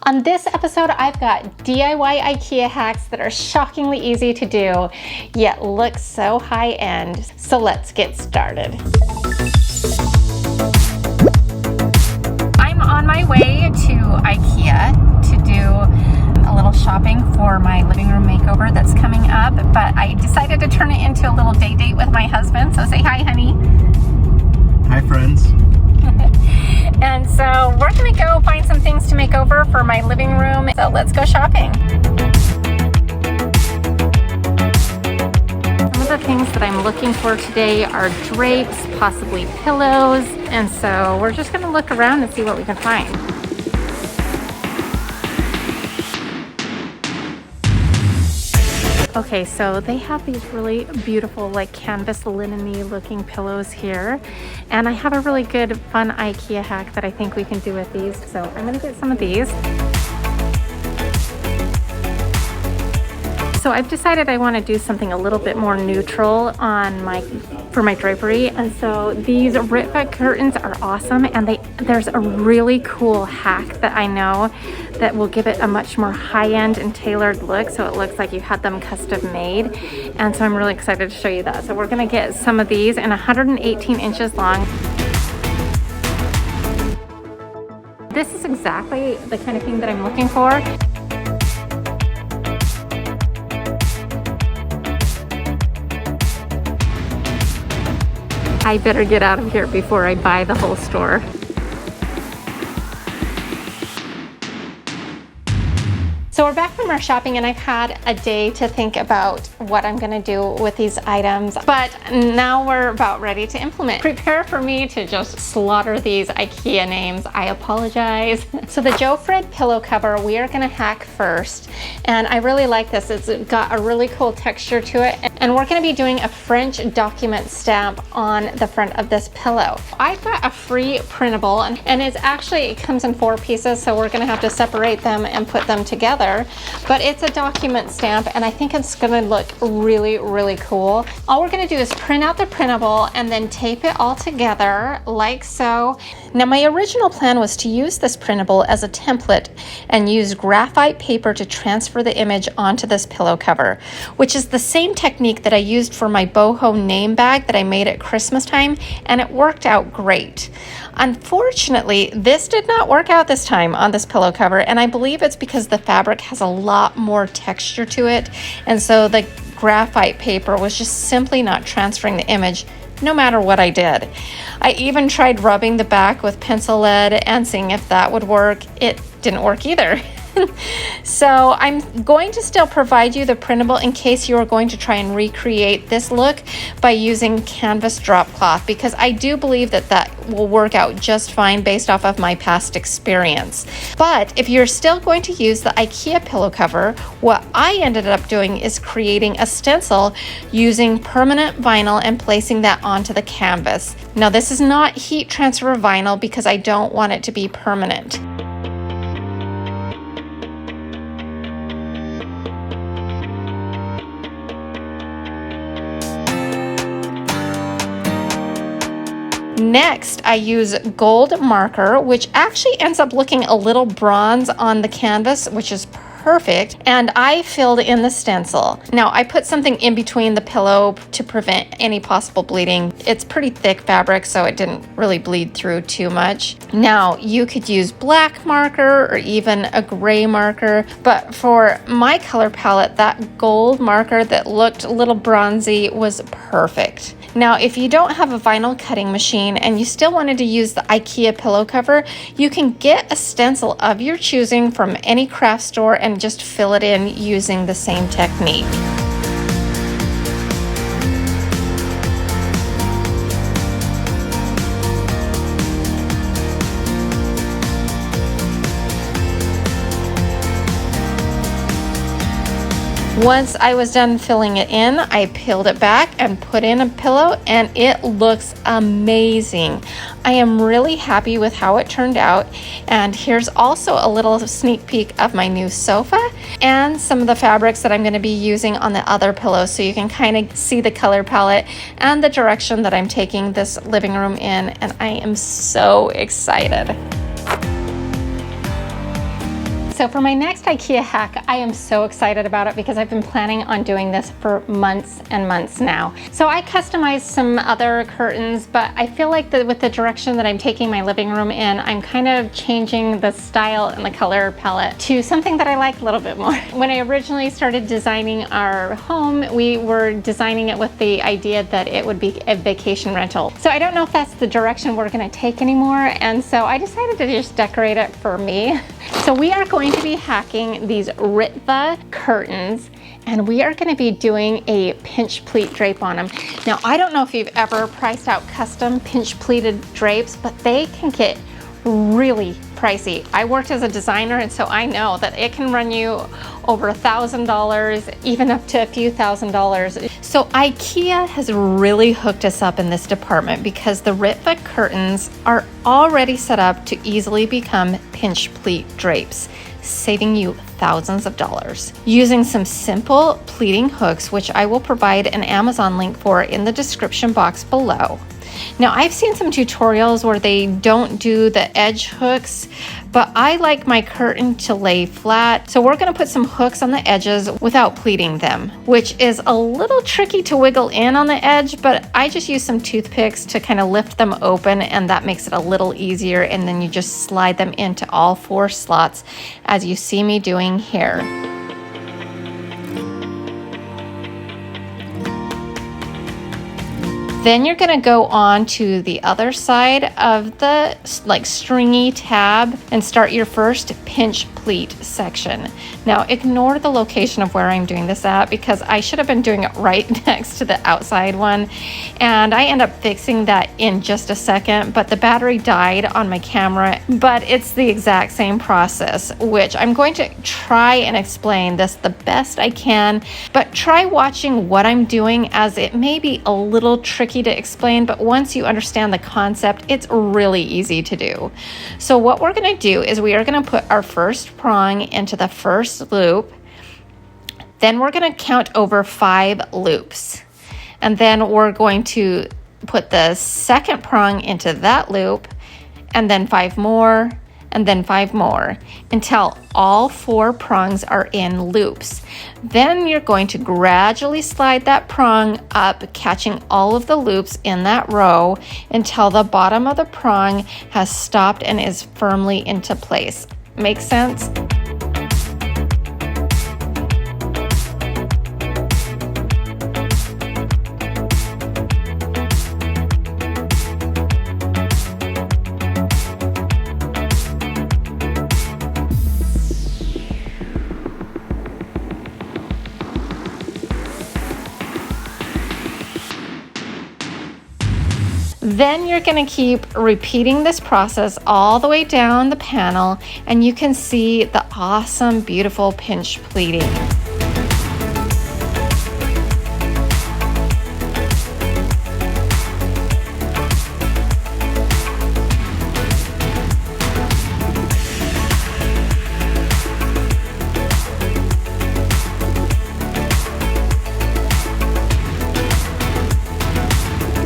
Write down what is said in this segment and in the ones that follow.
On this episode, I've got DIY IKEA hacks that are shockingly easy to do, yet look so high-end. So let's get started. I'm on my way to IKEA to do a little shopping for my living room makeover that's coming up, but I decided to turn it into a little date with my husband. So say hi, honey. Hi, friends. And so we're gonna go find some things to make over for my living room. So let's go shopping. Some of the things that I'm looking for today are drapes, possibly pillows. And so we're just gonna look around and see what we can find. Okay, so they have these really beautiful like canvas linen-y looking pillows here. And I have a really good fun IKEA hack that I think we can do with these. So I'm gonna get some of these. So I've decided I want to do something a little bit more neutral for my drapery, and so these RITVA curtains are awesome, and there's a really cool hack that I know that will give it a much more high-end and tailored look, so it looks like you had them custom made. And so I'm really excited to show you that. So we're going to get some of these in 118 inches long. This is exactly the kind of thing that I'm looking for. I better get out of here before I buy the whole store. So we're back from our shopping, and I've had a day to think about what I'm gonna do with these items, but now we're about ready to implement. Prepare for me to just slaughter these IKEA names. I apologize. So the JOFRID pillow cover, we are gonna hack first. And I really like this. It's got a really cool texture to it. And we're gonna be doing a French document stamp on the front of this pillow. I got a free printable, and it comes in 4 pieces, so we're gonna have to separate them and put them together. But it's a document stamp, and I think it's gonna look really, really cool. All we're gonna do is print out the printable and then tape it all together like so. Now, my original plan was to use this printable as a template and use graphite paper to transfer the image onto this pillow cover, which is the same technique that I used for my boho name bag that I made at Christmas time, and it worked out great. Unfortunately, this did not work out this time on this pillow cover, and I believe it's because the fabric has a lot more texture to it, and so the graphite paper was just simply not transferring the image no matter what I did. I even tried rubbing the back with pencil lead and seeing if that would work. It didn't work either. So I'm going to still provide you the printable in case you are going to try and recreate this look by using canvas drop cloth, because I do believe that will work out just fine based off of my past experience. But if you're still going to use the IKEA pillow cover, what I ended up doing is creating a stencil using permanent vinyl and placing that onto the canvas. Now, this is not heat transfer vinyl because I don't want it to be permanent. Next, I use gold marker, which actually ends up looking a little bronze on the canvas, which is perfect, and I filled in the stencil. Now, I put something in between the pillow to prevent any possible bleeding. It's pretty thick fabric, so it didn't really bleed through too much. Now, you could use black marker or even a gray marker, but for my color palette, that gold marker that looked a little bronzy was perfect. Now, if you don't have a vinyl cutting machine and you still wanted to use the IKEA pillow cover, you can get a stencil of your choosing from any craft store and just fill it in using the same technique. Once I was done filling it in, I peeled it back and put in a pillow, and it looks amazing. I am really happy with how it turned out. And here's also a little sneak peek of my new sofa and some of the fabrics that I'm going to be using on the other pillows, so you can kind of see the color palette and the direction that I'm taking this living room in, and I am so excited. So for my next IKEA hack, I am so excited about it because I've been planning on doing this for months and months now. So I customized some other curtains, but I feel like with the direction that I'm taking my living room in, I'm kind of changing the style and the color palette to something that I like a little bit more. When I originally started designing our home, we were designing it with the idea that it would be a vacation rental. So I don't know if that's the direction we're gonna take anymore, and so I decided to just decorate it for me. So we are going to be hacking these RITVA curtains, and we are going to be doing a pinch pleat drape on them. Now, I don't know if you've ever priced out custom pinch pleated drapes, but they can get really pricey. I worked as a designer, and so I know that it can run you over $1,000, even up to a few $1,000s. So IKEA has really hooked us up in this department because the RITVA curtains are already set up to easily become pinch pleat drapes, saving you thousands of dollars. Using some simple pleating hooks, which I will provide an Amazon link for in the description box below. Now, I've seen some tutorials where they don't do the edge hooks, but I like my curtain to lay flat. So we're gonna put some hooks on the edges without pleating them, which is a little tricky to wiggle in on the edge, but I just use some toothpicks to kind of lift them open, and that makes it a little easier. And then you just slide them into all 4 slots as you see me doing here. Then you're gonna go on to the other side of the stringy tab and start your first pinch pleat section. Now ignore the location of where I'm doing this at because I should have been doing it right next to the outside one, and I end up fixing that in just a second, but the battery died on my camera. But it's the exact same process, which I'm going to try and explain this the best I can, but try watching what I'm doing as it may be a little tricky to explain, but once you understand the concept, it's really easy to do. So what we're going to do is we are going to put our first prong into the first loop. Then we're going to count over 5 loops. And then we're going to put the second prong into that loop, and then 5 more, and then 5 more until all 4 prongs are in loops. Then you're going to gradually slide that prong up, catching all of the loops in that row until the bottom of the prong has stopped and is firmly into place. Make sense? Then you're going to keep repeating this process all the way down the panel, and you can see the awesome, beautiful pinch pleating.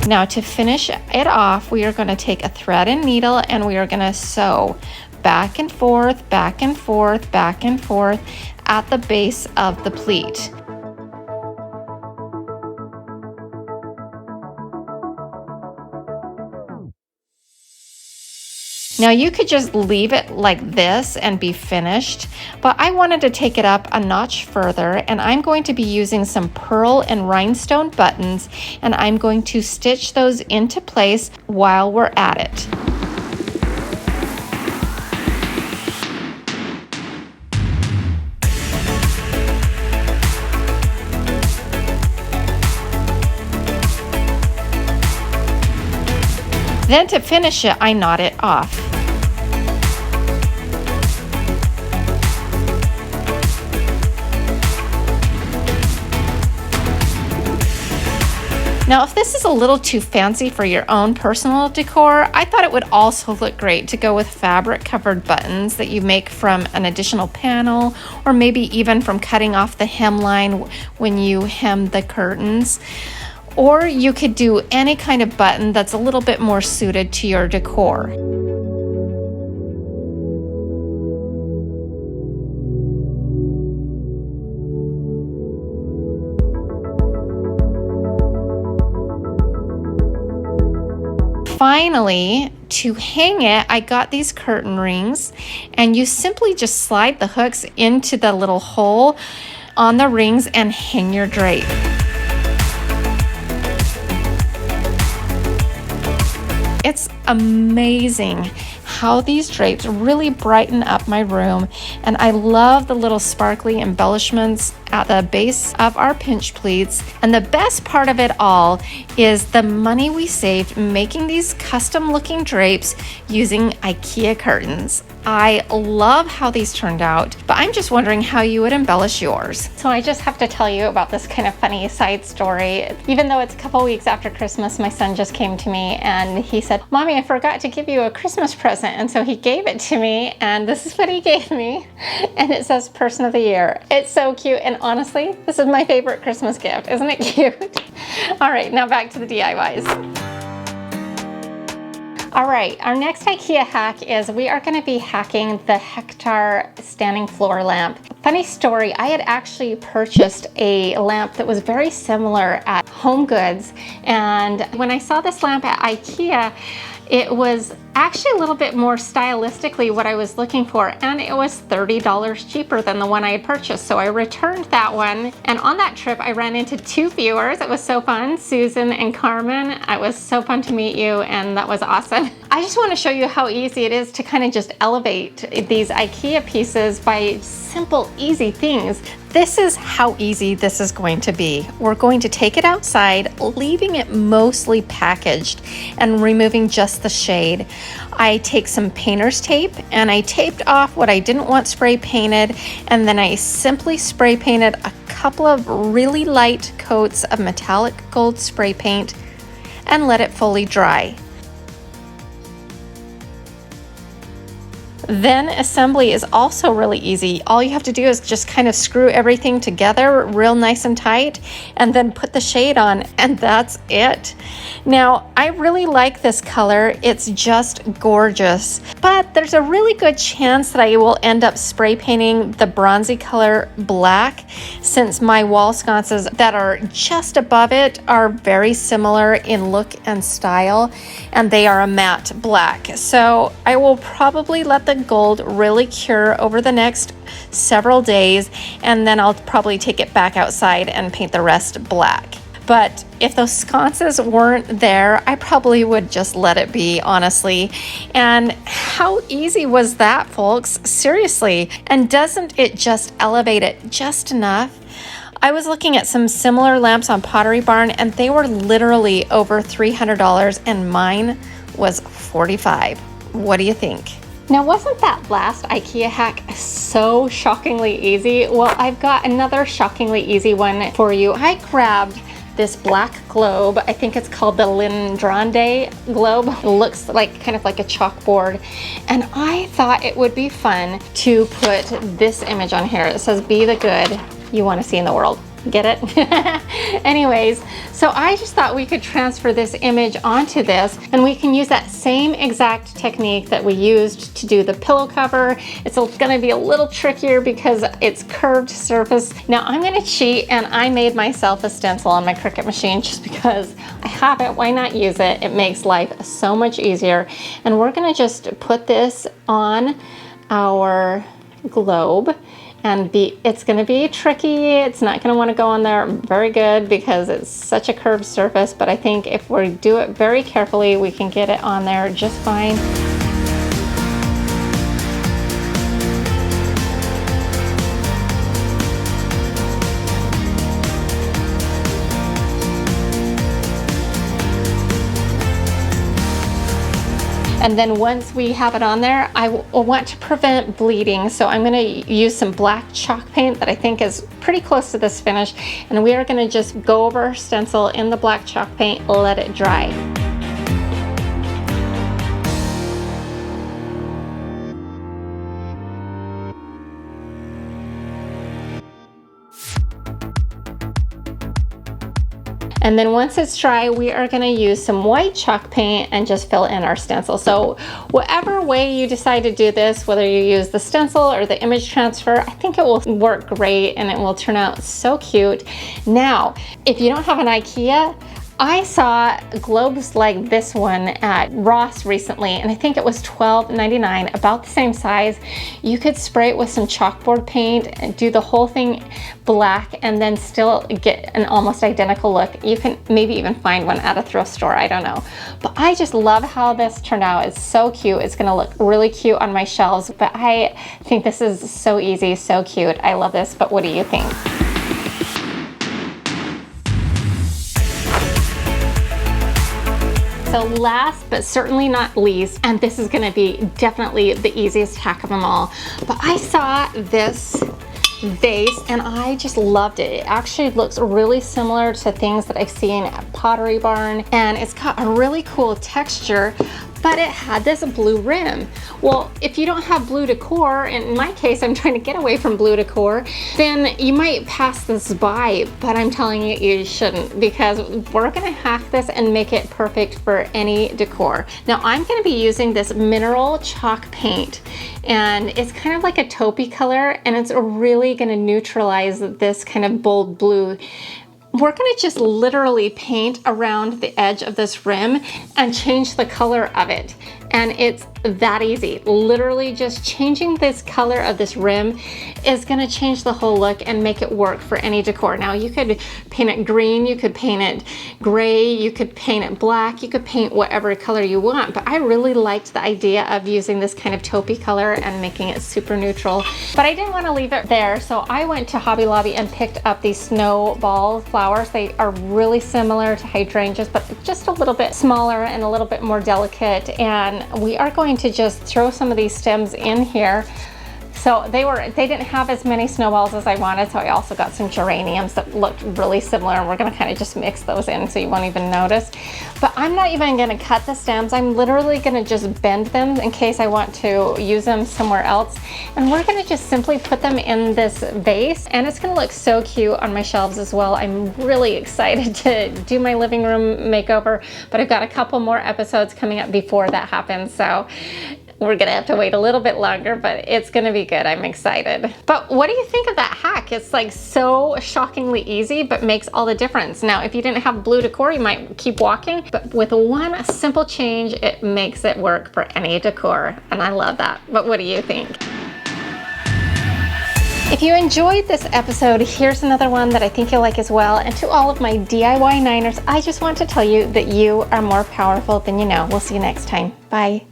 Now to finish it off, we are going to take a thread and needle, and we are going to sew back and forth, back and forth, back and forth at the base of the pleat. Now you could just leave it like this and be finished, but I wanted to take it up a notch further, and I'm going to be using some pearl and rhinestone buttons, and I'm going to stitch those into place while we're at it. Then to finish it, I knot it off. Now, if this is a little too fancy for your own personal decor, I thought it would also look great to go with fabric-covered buttons that you make from an additional panel, or maybe even from cutting off the hemline when you hem the curtains. Or you could do any kind of button that's a little bit more suited to your decor. finally, to hang it, I got these curtain rings, and you simply just slide the hooks into the little hole on the rings and hang your drape. It's amazing how these drapes really brighten up my room, and I love the little sparkly embellishments at the base of our pinch pleats. And the best part of it all is the money we saved making these custom looking drapes using IKEA curtains. I love how these turned out, but I'm just wondering how you would embellish yours. So I just have to tell you about this kind of funny side story. Even though it's a couple weeks after Christmas, my son just came to me and he said, "Mommy, I forgot to give you a Christmas present." And so he gave it to me, and this is what he gave me. And it says Person of the Year. It's so cute, and honestly, this is my favorite Christmas gift. Isn't it cute? All right, now back to the DIYs. All right, our next IKEA hack is we are gonna be hacking the HEKTAR standing floor lamp. Funny story, I had actually purchased a lamp that was very similar at Home Goods, and when I saw this lamp at IKEA, it was actually a little bit more stylistically what I was looking for, and it was $30 cheaper than the one I had purchased. So I returned that one, and on that trip I ran into two viewers. It was so fun, Susan and Carmen. It was so fun to meet you, and that was awesome. I just want to show you how easy it is to kind of just elevate these IKEA pieces by simple, easy things. This is how easy this is going to be. We're going to take it outside, leaving it mostly packaged and removing just the shade. I take some painter's tape and I taped off what I didn't want spray painted, and then I simply spray painted a couple of really light coats of metallic gold spray paint and let it fully dry. Then assembly is also really easy. All you have to do is just kind of screw everything together real nice and tight, and then put the shade on, and that's it. Now, I really like this color. It's just gorgeous, but there's a really good chance that I will end up spray painting the bronzy color black, since my wall sconces that are just above it are very similar in look and style, and they are a matte black. So I will probably let the gold really cure over the next several days, and then I'll probably take it back outside and paint the rest black. But if those sconces weren't there, I probably would just let it be, honestly. And how easy was that, folks? Seriously. And doesn't it just elevate it just enough? I was looking at some similar lamps on Pottery Barn, and they were literally over $300, and mine was $45. What do you think? Now, wasn't that last IKEA hack so shockingly easy? Well, I've got another shockingly easy one for you. I grabbed this black globe. I think it's called the LINDRANDE globe. It looks like kind of like a chalkboard. And I thought it would be fun to put this image on here. It says, "Be the good you want to see in the world." Get it? Anyways, so I just thought we could transfer this image onto this, and we can use that same exact technique that we used to do the pillow cover. It's gonna be a little trickier because it's curved surface. Now I'm gonna cheat, and I made myself a stencil on my Cricut machine just because I have it. Why not use it? It makes life so much easier. And we're gonna just put this on our globe. And it's gonna be tricky. It's not gonna wanna go on there very good because it's such a curved surface, but I think if we do it very carefully, we can get it on there just fine. And then once we have it on there, I want to prevent bleeding. So I'm gonna use some black chalk paint that I think is pretty close to this finish. And we are gonna just go over our stencil in the black chalk paint, let it dry. And then once it's dry, we are gonna use some white chalk paint and just fill in our stencil. So whatever way you decide to do this, whether you use the stencil or the image transfer, I think it will work great and it will turn out so cute. Now, if you don't have an IKEA, I saw globes like this one at Ross recently, and I think it was $12.99, about the same size. You could spray it with some chalkboard paint and do the whole thing black and then still get an almost identical look. You can maybe even find one at a thrift store, I don't know. But I just love how this turned out. It's so cute. It's gonna look really cute on my shelves, but I think this is so easy, so cute. I love this, but what do you think? So last but certainly not least, and this is gonna be definitely the easiest hack of them all, but I saw this vase and I just loved it. It actually looks really similar to things that I've seen at Pottery Barn, and it's got a really cool texture, but it had this blue rim. Well, if you don't have blue decor, and in my case, I'm trying to get away from blue decor, then you might pass this by, but I'm telling you, you shouldn't, because we're gonna hack this and make it perfect for any decor. Now, I'm gonna be using this mineral chalk paint, and it's kind of like a taupey color, and it's really gonna neutralize this kind of bold blue. We're gonna just literally paint around the edge of this rim and change the color of it. And it's that easy. Literally just changing this color of this rim is gonna change the whole look and make it work for any decor. Now you could paint it green, you could paint it gray, you could paint it black, you could paint whatever color you want, but I really liked the idea of using this kind of taupey color and making it super neutral. But I didn't wanna leave it there, so I went to Hobby Lobby and picked up these snowball flowers. They are really similar to hydrangeas, but just a little bit smaller and a little bit more delicate, and we are going to just throw some of these stems in here. So they didn't have as many snowballs as I wanted, so I also got some geraniums that looked really similar, and we're gonna kind of just mix those in so you won't even notice. But I'm not even gonna cut the stems. I'm literally gonna just bend them in case I want to use them somewhere else. And we're gonna just simply put them in this vase, and it's gonna look so cute on my shelves as well. I'm really excited to do my living room makeover, but I've got a couple more episodes coming up before that happens, so we're gonna have to wait a little bit longer, but it's gonna be good. I'm excited. But what do you think of that hack? It's like so shockingly easy, but makes all the difference. Now, if you didn't have blue decor, you might keep walking, but with one simple change, it makes it work for any decor, and I love that. But what do you think? If you enjoyed this episode, here's another one that I think you'll like as well. And to all of my DIY Niners, I just want to tell you that you are more powerful than you know. We'll see you next time. Bye.